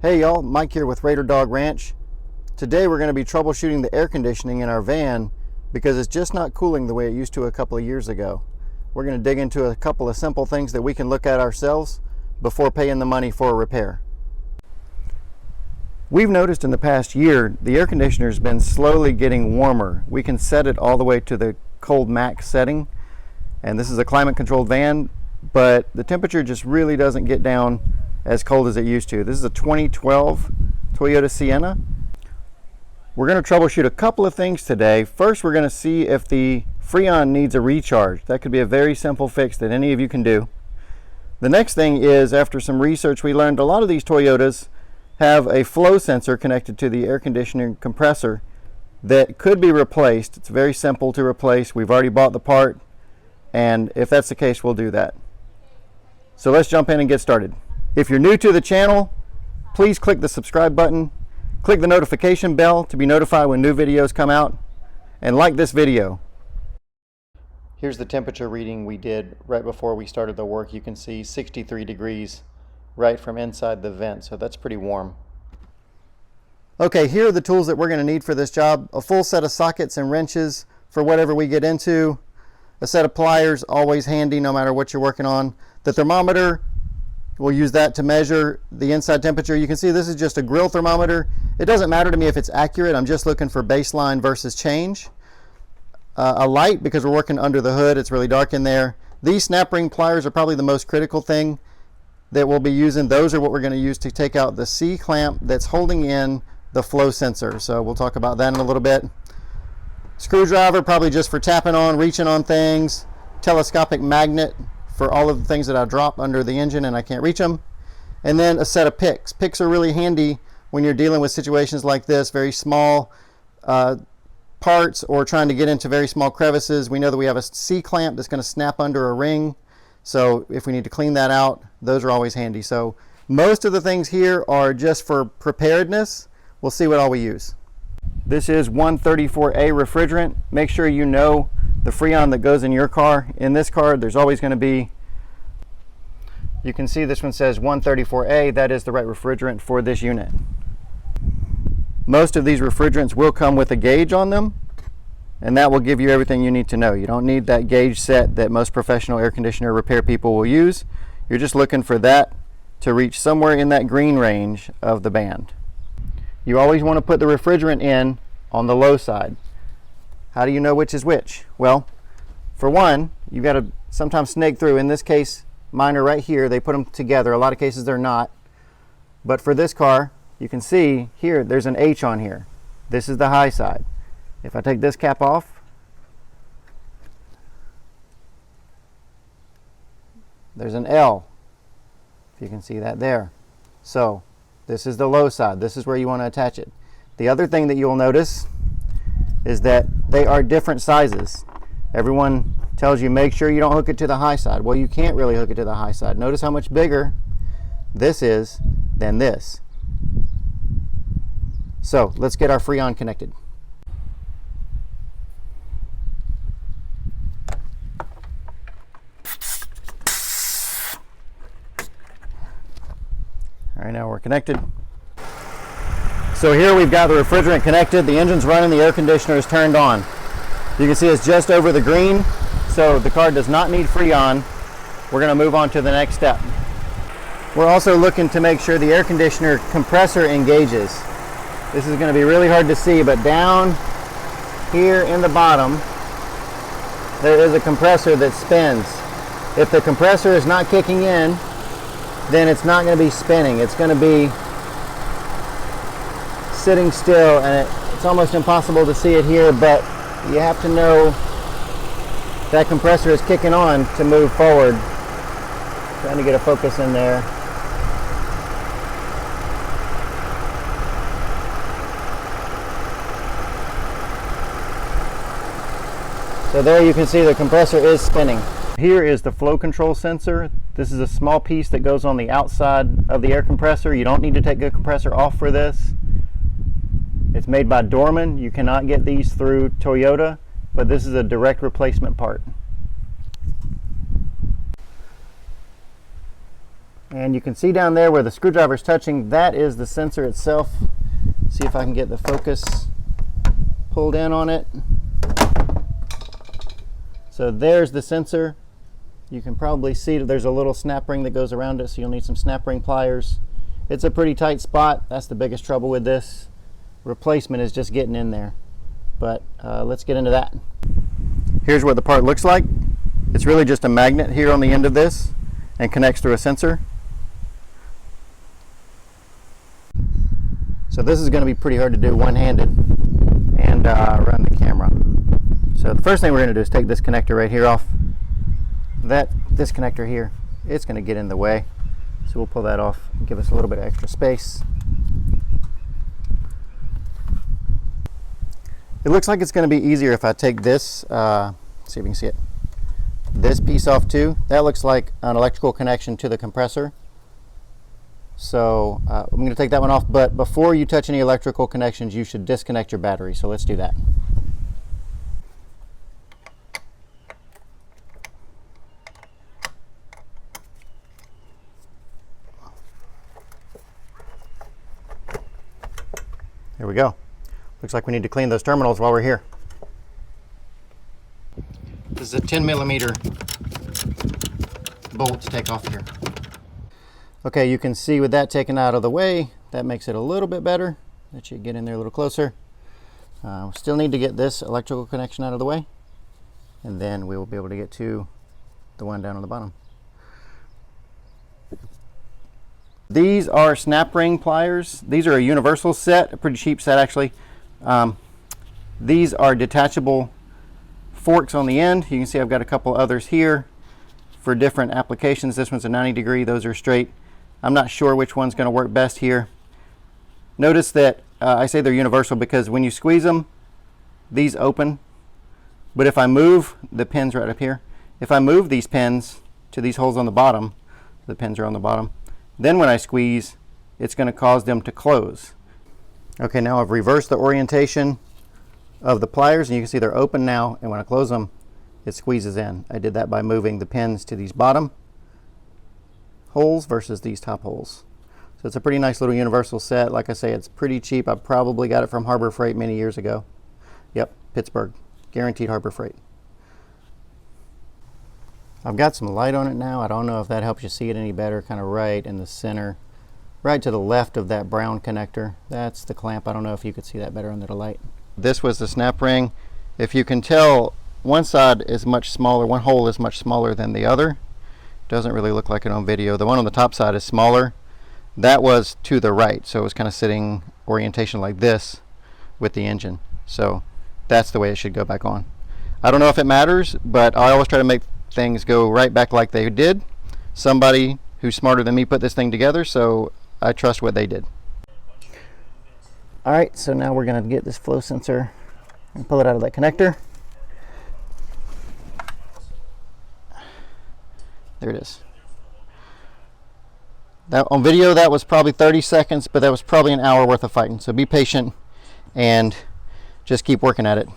Hey y'all, Mike here with Raider Dog Ranch. Today we're going to be troubleshooting the air conditioning in our van because it's just not cooling the way it used to a couple of years ago. We're going to dig into a couple of simple things that we can look at ourselves before paying the money for a repair. We've noticed in the past year the air conditioner has been slowly getting warmer. We can set it all the way to the cold max setting, and this is a climate controlled van, but the temperature just really doesn't get down as cold as it used to. This is a 2012 Toyota Sienna. We're going to troubleshoot a couple of things today. First, we're going to see if the freon needs a recharge. That could be a very simple fix that any of you can do. The next thing is, after some research, we learned a lot of these Toyotas have a flow sensor connected to the air conditioning compressor that could be replaced. It's very simple to replace. We've already bought the part, and if that's the case, we'll do that. So let's jump in and get started. If you're new to the channel, please click the subscribe button, click the notification bell to be notified when new videos come out, and like this video. Here's the temperature reading we did right before we started the work. You can see 63 degrees right from inside the vent, so that's pretty warm. Okay, here are the tools that we're going to need for this job. A full set of sockets and wrenches for whatever we get into. A set of pliers, always handy no matter what you're working on. The thermometer, we'll use that to measure the inside temperature. You can see this is just a grill thermometer. It doesn't matter to me if it's accurate. I'm just looking for baseline versus change. A light, because we're working under the hood. It's really dark in there. These snap ring pliers are probably the most critical thing that we'll be using. Those are what we're going to use to take out the C-clamp that's holding in the flow sensor. So we'll talk about that in a little bit. Screwdriver, probably just for tapping on, reaching on things. Telescopic magnet for all of the things that I drop under the engine and I can't reach them. And then a set of picks. Picks are really handy when you're dealing with situations like this, very small parts, or trying to get into very small crevices. We know that we have a C-clamp that's going to snap under a ring, so if we need to clean that out, those are always handy. So most of the things here are just for preparedness. We'll see what all we use. This is 134A refrigerant. Make sure you know the freon that goes in your car. In this car, there's always going to be, you can see this one says 134A. That is the right refrigerant for this unit. Most of these refrigerants will come with a gauge on them, and that will give you everything you need to know. You don't need that gauge set that most professional air conditioner repair people will use. You're just looking for that to reach somewhere in that green range of the band. You always want to put the refrigerant in on the low side. How do you know which is which? Well, for one, you've got to sometimes snake through. In this case, mine are right here. They put them together. A lot of cases they're not. But for this car, you can see here, there's an H on here. This is the high side. If I take this cap off, there's an L, if you can see that there. So this is the low side. This is where you want to attach it. The other thing that you'll notice is that they are different sizes. Everyone tells you make sure you don't hook it to the high side. Well, you can't really hook it to the high side. Notice how much bigger this is than this. So let's get our freon connected. All right, now we're connected. So here we've got the refrigerant connected, the engine's running, the air conditioner is turned on. You can see it's just over the green, so the car does not need freon. We're going to move on to the next step. We're also looking to make sure the air conditioner compressor engages. This is going to be really hard to see, but down here in the bottom, there is a compressor that spins. If the compressor is not kicking in, then it's not going to be spinning. It's going to be sitting still, and it's almost impossible to see it here, but you have to know that compressor is kicking on to move forward. Trying to get a focus in there. So there you can see the compressor is spinning. Here is the flow control sensor. This is a small piece that goes on the outside of the air compressor. You don't need to take the compressor off for this. It's made by Dorman. You cannot get these through Toyota, but this is a direct replacement part. And you can see down there where the screwdriver is touching, that is the sensor itself. See if I can get the focus pulled in on it. So there's the sensor. You can probably see that there's a little snap ring that goes around it, so you'll need some snap ring pliers. It's a pretty tight spot. That's the biggest trouble with this. Replacement is just getting in there. But let's get into that. Here's what the part looks like. It's really just a magnet here on the end of this and connects through a sensor. So this is going to be pretty hard to do one-handed and run the camera. So the first thing we're going to do is take this connector right here off. This connector here, it's going to get in the way. So we'll pull that off and give us a little bit of extra space. It looks like it's going to be easier if I take this, see if you can see it, this piece off too. That looks like an electrical connection to the compressor. So I'm going to take that one off, but before you touch any electrical connections, you should disconnect your battery. So let's do that. There we go. Looks like we need to clean those terminals while we're here. This is a 10mm bolt to take off here. Okay, you can see with that taken out of the way, that makes it a little bit better. Let you get in there a little closer. Still need to get this electrical connection out of the way, and then we will be able to get to the one down on the bottom. These are snap ring pliers. These are a universal set, a pretty cheap set actually. These are detachable forks on the end. You can see I've got a couple others here for different applications. This one's a 90-degree, those are straight. I'm not sure which one's going to work best here. Notice that I say they're universal because when you squeeze them, these open. But if I move the pins right up here, if I move these pins to these holes on the bottom, the pins are on the bottom, then when I squeeze, it's going to cause them to close. Okay, now I've reversed the orientation of the pliers, and you can see they're open now, and when I close them, it squeezes in. I did that by moving the pins to these bottom holes versus these top holes. So it's a pretty nice little universal set. Like I say, it's pretty cheap. I probably got it from Harbor Freight many years ago. Yep, Pittsburgh, guaranteed Harbor Freight. I've got some light on it now. I don't know if that helps you see it any better, kind of right in the center, right to the left of that brown connector. That's the clamp. I don't know if you could see that better under the light. This was the snap ring. If you can tell, one side is much smaller, one hole is much smaller than the other. Doesn't really look like it on video. The one on the top side is smaller. That was to the right, so it was kind of sitting orientation like this with the engine. So that's the way it should go back on. I don't know if it matters, but I always try to make things go right back like they did. Somebody who's smarter than me put this thing together, so I trust what they did. Alright, so now we're going to get this flow sensor and pull it out of that connector. There it is. That, on video that was probably 30 seconds, but that was probably an hour worth of fighting. So be patient and just keep working at it.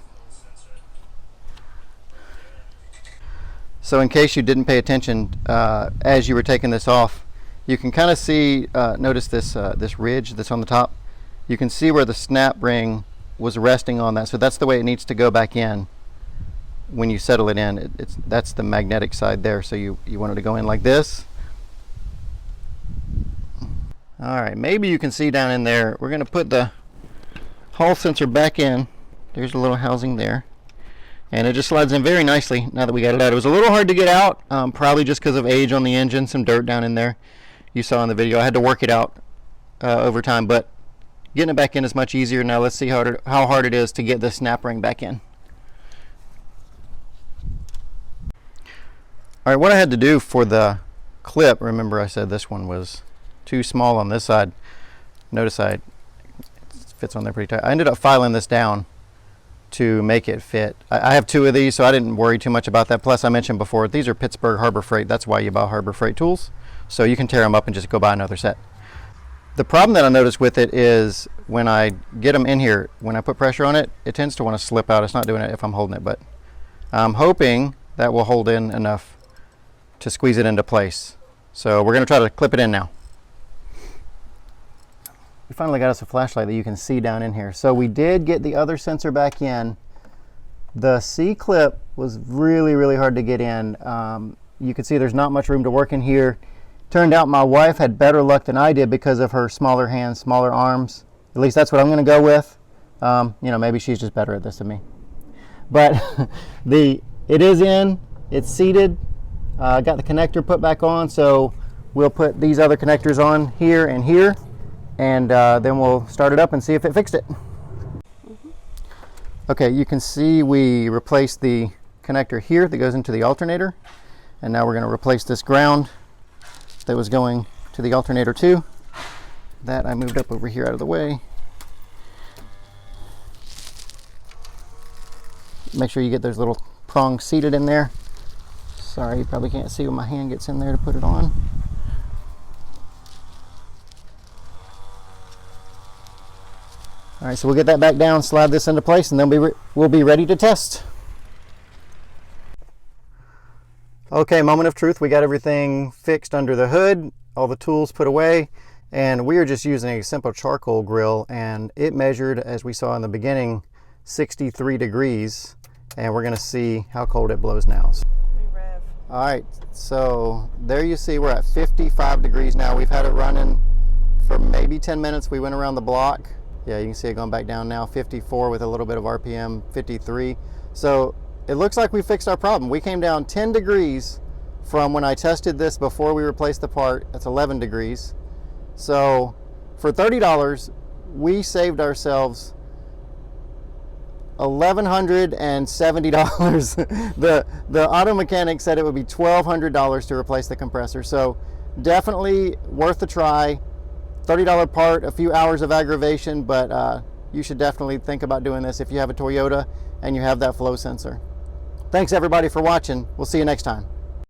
So in case you didn't pay attention as you were taking this off, you can kind of see, notice this, this ridge that's on the top. You can see where the snap ring was resting on that. So that's the way it needs to go back in when you settle it in. That's the magnetic side there. So you want it to go in like this. All right, maybe you can see down in there, we're going to put the hall sensor back in. There's a little housing there. And it just slides in very nicely now that we got it out. It was a little hard to get out, probably just because of age on the engine, some dirt down in there. You saw in the video. I had to work it out over time, but getting it back in is much easier. Now let's see how hard it is to get the snap ring back in. All right, what I had to do for the clip, remember I said this one was too small on this side. Notice it fits on there pretty tight. I ended up filing this down to make it fit. I have two of these, so I didn't worry too much about that. Plus, I mentioned before, these are Pittsburgh Harbor Freight. That's why you buy Harbor Freight tools. So you can tear them up and just go buy another set. The problem that I noticed with it is when I get them in here, when I put pressure on it, it tends to want to slip out. It's not doing it if I'm holding it, but I'm hoping that will hold in enough to squeeze it into place. So we're going to try to clip it in now. We finally got us a flashlight that you can see down in here. So we did get the other sensor back in. The C-clip was really hard to get in. You can see there's not much room to work in here. Turned out my wife had better luck than I did because of her smaller hands, smaller arms. At least that's what I'm going to go with. You know, maybe she's just better at this than me. But it is in, it's seated. Got the connector put back on, so we'll put these other connectors on here and here, and then we'll start it up and see if it fixed it. Okay, you can see we replaced the connector here that goes into the alternator, and now we're going to replace this ground that was going to the alternator too. That I moved up over here out of the way. Make sure you get those little prongs seated in there. Sorry, you probably can't see when my hand gets in there to put it on. All right, so we'll get that back down, slide this into place, and then we'll be ready to test. Okay, moment of truth. We got everything fixed under the hood, all the tools put away, and we are just using a simple charcoal grill, and it measured, as we saw in the beginning, 63 degrees, and we're going to see how cold it blows now. All right, so there you see we're at 55 degrees now. We've had it running for maybe 10 minutes. We went around the block. Yeah, you can see it going back down now, 54 with a little bit of RPM, 53. So it looks like we fixed our problem. We came down 10 degrees from when I tested this before we replaced the part. That's 11 degrees. So for $30, we saved ourselves $1,170. The auto mechanic said it would be $1,200 to replace the compressor. So definitely worth a try. $30 part, a few hours of aggravation, but you should definitely think about doing this if you have a Toyota and you have that flow sensor. Thanks everybody for watching. We'll see you next time.